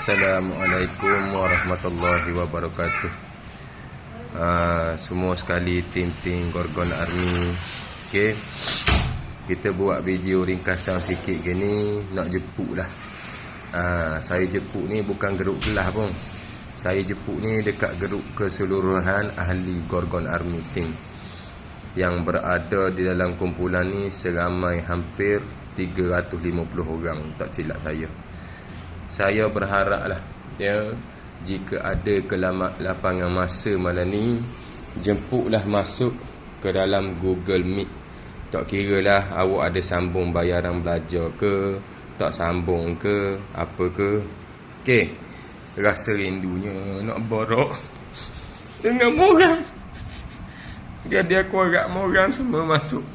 Assalamualaikum warahmatullahi wabarakatuh. Semua sekali tim-tim Gorgon Army. Okay, kita buat video ringkasan sikit gini. Nak jemput lah. Saya jemput ni bukan geruk kelas pun. Saya jemput ni dekat geruk keseluruhan ahli Gorgon Army team yang berada di dalam kumpulan ni seramai hampir 350 orang, tak silap saya. Saya berharaplah ya, jika ada ke lapangan masa malam ni, jemputlah masuk ke dalam Google Meet. Tak kira lah awak ada sambung bayaran belajar ke, tak sambung ke, apa ke. Okey, rasa rindunya nak borok dengan orang. Jadi aku harap orang semua masuk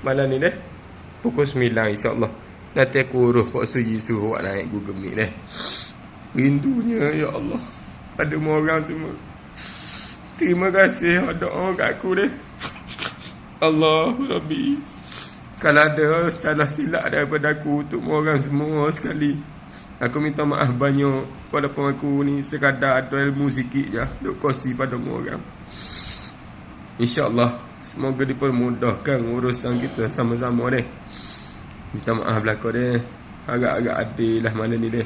malam ni pukul 9 insyaAllah. Nanti aku urus Pak Suji suruh awak naik Google Meet Rindunya ya Allah pada orang semua. Terima kasih doa kat aku Allah Rabbi. Kalau ada salah silap daripada aku untuk orang semua sekali, aku minta maaf banyak. Walaupun aku ni sekadar ada ilmu sikit je duk kongsi pada orang. InsyaAllah semoga dipermudahkan urusan kita sama-sama Minta maaf belakang agak-agak adil lah malam ni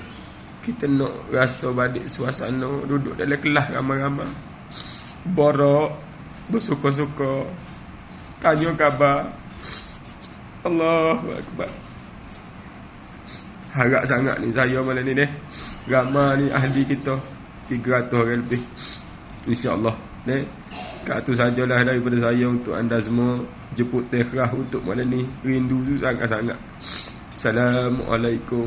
Kita nak rasa balik suasana, duduk dalam kelas ramai-ramai, borok, bersuka-suka, tanya khabar. Allahu Akbar. Harap sangat ni saya malam ni ramai ni ahli kita 300 orang lebih. InsyaAllah kat tu sajalah daripada saya untuk anda semua. Jemput tehrah untuk malam ni. Rindu tu sangat-sangat. Assalamualaikum.